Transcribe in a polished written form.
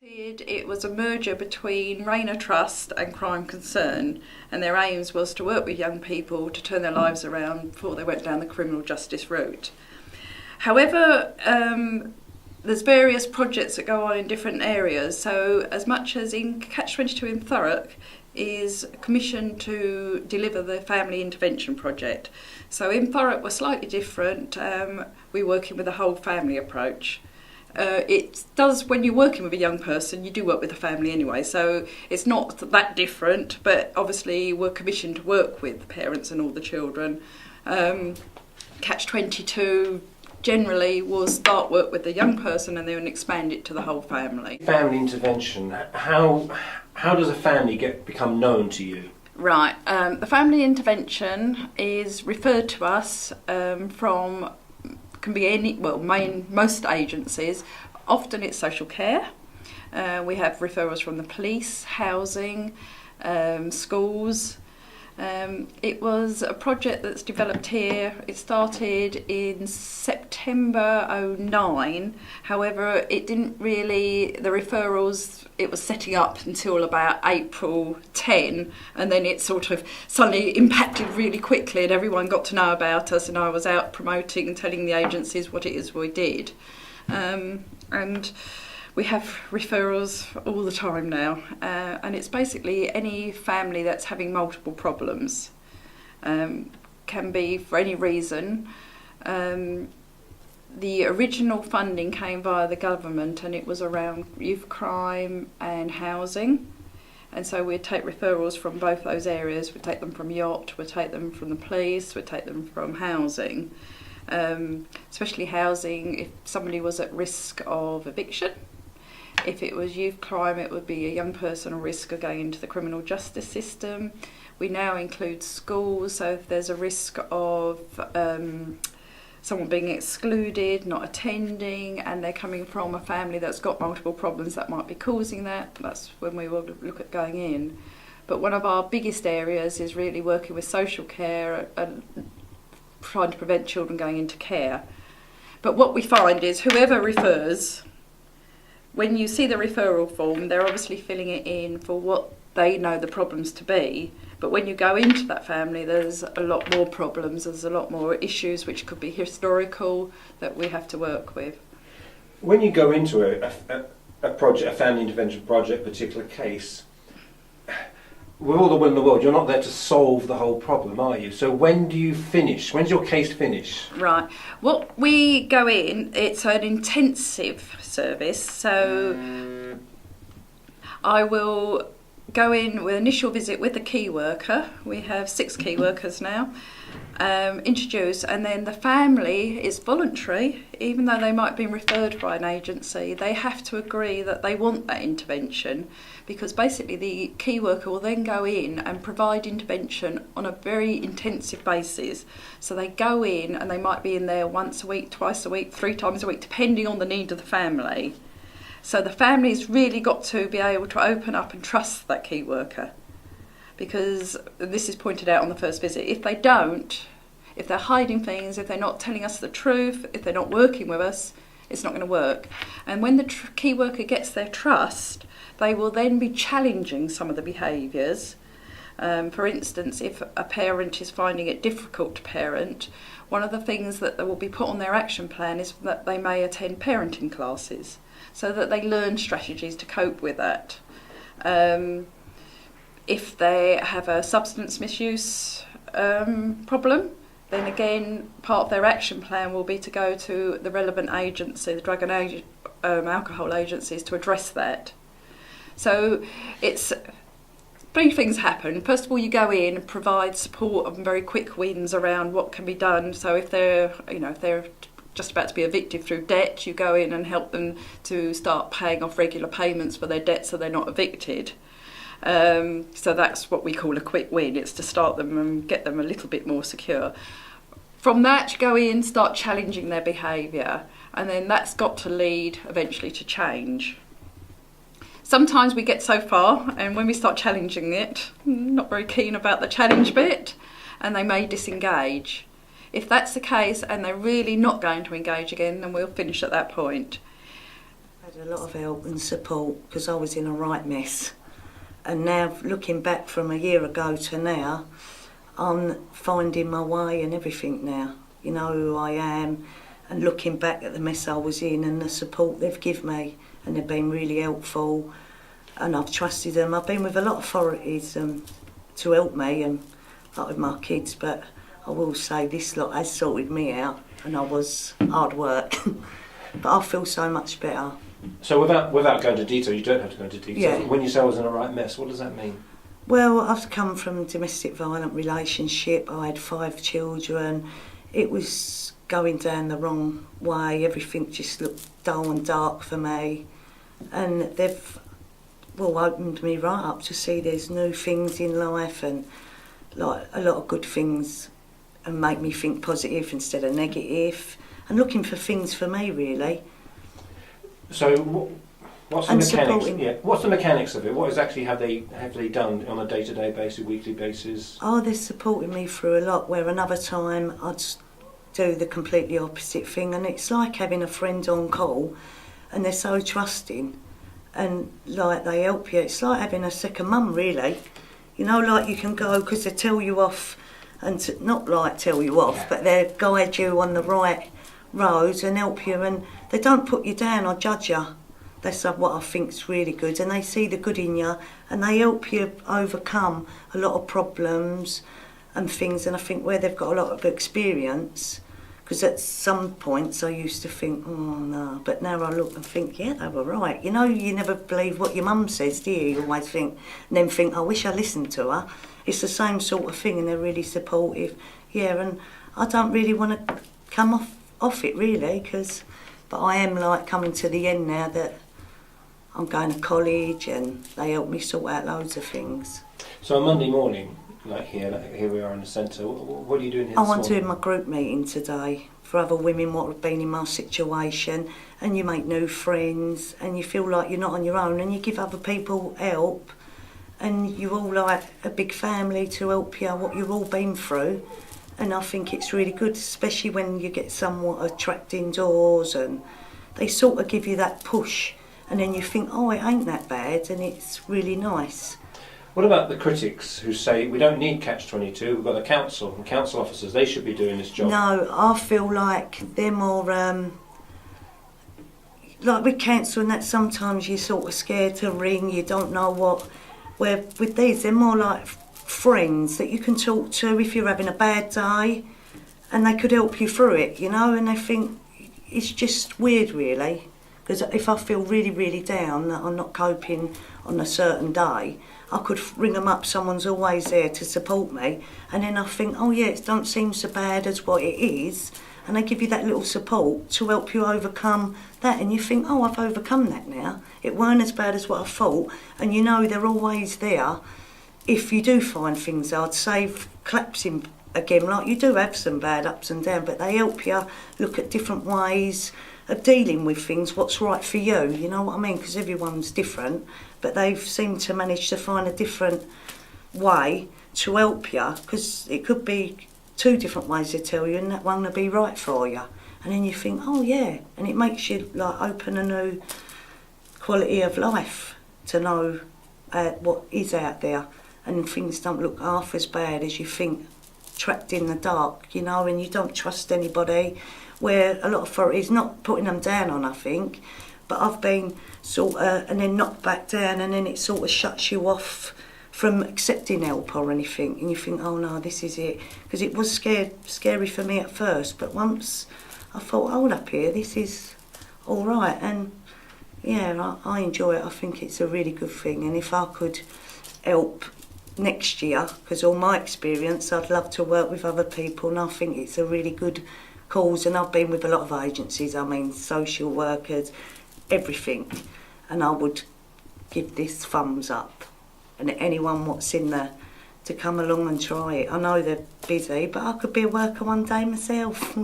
It was a merger between Rayner Trust and Crime Concern, and their aims was to work with young people to turn their lives around before they went down the criminal justice route. However, there's various projects that go on in different areas, so as much as in Catch-22 in Thurrock is commissioned to deliver the family intervention project. So in Thurrock we're slightly different, we're working with a whole family approach. It does, when you're working with a young person, you do work with the family anyway, so it's not that different, but obviously we're commissioned to work with the parents and all the children. Catch-22 generally will start work with the young person and then expand it to the whole family. Family intervention, how does a family become known to you? Right, the family intervention is referred to us from, can be any, well, most agencies. Often it's social care. We have referrals from the police, housing, schools. It was a project that's developed here. It started in September 2009. However, it didn't really, the referrals, it was setting up until about April 10, and then it sort of suddenly impacted really quickly and everyone got to know about us, and I was out promoting and telling the agencies what it is we did. And we have referrals all the time now, and it's basically any family that's having multiple problems. Can be for any reason. The original funding came via the government and it was around youth crime and housing. And so we'd take referrals from both those areas. We'd take them from yacht, we'd take them from the police, we'd take them from housing. Especially housing if somebody was at risk of eviction. If it was youth crime, it would be a young person at risk of going into the criminal justice system. We now include schools, so if there's a risk of someone being excluded, not attending, and they're coming from a family that's got multiple problems that might be causing that, that's when we will look at going in. But one of our biggest areas is really working with social care and trying to prevent children going into care. But what we find is whoever refers, when you see the referral form, they're obviously filling it in for what they know the problems to be. But when you go into that family, there's a lot more problems, there's a lot more issues which could be historical that we have to work with. When you go into a project, a family intervention project, particular case, with all the will in the world, you're not there to solve the whole problem, are you? So when do you finish? When's your case finish? Right. Well, we go in, it's an intensive service, so I will go in with initial visit with the key worker. We have 6 key workers now. Introduce, and then the family is voluntary, even though they might have been referred by an agency, they have to agree that they want that intervention, because basically the key worker will then go in and provide intervention on a very intensive basis. So they go in and they might be in there once a week, twice a week, 3 times a week, depending on the need of the family. So the family's really got to be able to open up and trust that key worker, because this is pointed out on the first visit. If they don't, if they're hiding things, if they're not telling us the truth, if they're not working with us, it's not going to work. And when the key worker gets their trust, they will then be challenging some of the behaviours. For instance, if a parent is finding it difficult to parent, one of the things that will be put on their action plan is that they may attend parenting classes, so that they learn strategies to cope with that. If they have a substance misuse problem, then again, part of their action plan will be to go to the relevant agency, the drug and alcohol agencies, to address that. So it's 3 things happen. First of all, you go in and provide support and very quick wins around what can be done. So if they're just about to be evicted through debt, you go in and help them to start paying off regular payments for their debt so they're not evicted. So that's what we call a quick win. It's to start them and get them a little bit more secure. From that, you go in, start challenging their behaviour, and then that's got to lead eventually to change. Sometimes we get so far, and when we start challenging it, not very keen about the challenge bit, and they may disengage. If that's the case and they're really not going to engage again, then we'll finish at that point. had a lot of help and support because I was in a right mess. And now, looking back from a year ago to now, I'm finding my way and everything now. You know who I am, and looking back at the mess I was in and the support they've given me, and they've been really helpful, and I've trusted them. I've been with a lot of authorities to help me, and like with my kids, but I will say this lot has sorted me out, and I was hard work. But I feel so much better. So without going into detail, you don't have to go into detail. Yeah. When you say I was in a right mess, what does that mean? Well, I've come from a domestic violent relationship. I had 5 children. It was going down the wrong way. Everything just looked dull and dark for me. And they've, opened me right up to see there's new things in life and like a lot of good things, and make me think positive instead of negative. And looking for things for me, really. So what's the And mechanics? supporting. Yeah, what's the mechanics of it? What exactly have they done on a day-to-day basis, weekly basis? Oh, they're supporting me through a lot, where another time I'd do the completely opposite thing, and it's like having a friend on call, and they're so trusting, and like they help you. It's like having a second mum, really. You know, like you can go, because they tell you off, and not like tell you off, but they guide you on the right road and help you, and they don't put you down or judge you. That's what I think's really good, and they see the good in you, and they help you overcome a lot of problems and things. And I think where they've got a lot of experience, because at some points I used to think, oh no, but now I look and think, yeah, they were right. You know, you never believe what your mum says, do you? You always think, and then think, I wish I listened to her. It's the same sort of thing, and they're really supportive. Yeah, and I don't really want to come off it really, but I am like coming to the end now that I'm going to college, and they help me sort out loads of things. So on Monday morning, here we are in the centre, what are you doing here this I'm morning? doing my group meeting today for other women what have been in my situation, and you make new friends, and you feel like you're not on your own, and you give other people help, and you're all like a big family to help you what you've all been through. And I think it's really good, especially when you get somewhat attract indoors, and they sort of give you that push, and then you think, oh, it ain't that bad, and it's really nice. What about the critics who say we don't need Catch-22, we've got the council and council officers, they should be doing this job? No, I feel like they're more, like with council and that, sometimes you're sort of scared to ring, you don't know what, where with these, they're more like friends that you can talk to if you're having a bad day, and they could help you through it, you know. And I think it's just weird really, because if I feel really, really down that I'm not coping on a certain day, I could ring them up, someone's always there to support me, and then I think, oh yeah, it don't seem so bad as what it is, and they give you that little support to help you overcome that, and you think, oh, I've overcome that now, it weren't as bad as what I thought. And you know they're always there if you do find things hard. Save collapsing again, like you do have some bad ups and downs, but they help you look at different ways of dealing with things, what's right for you, you know what I mean, because everyone's different, but they've seemed to manage to find a different way to help you, because it could be 2 different ways to tell you, and that one will be right for you. And then you think, oh yeah, and it makes you like open a new quality of life to know what is out there, and things don't look half as bad as you think, trapped in the dark, you know, and you don't trust anybody, where a lot of authorities, not putting them down on, I think, but I've been sort of, and then knocked back down, and then it sort of shuts you off from accepting help or anything, and you think, oh no, this is it, because it was scary for me at first, but once I thought, hold up here, this is all right, and yeah, I enjoy it. I think it's a really good thing, and if I could help next year, because all my experience, I'd love to work with other people, and I think it's a really good cause, and I've been with a lot of agencies, I mean social workers, everything, and I would give this thumbs up, and anyone what's in there to come along and try it. I know they're busy, but I could be a worker one day myself.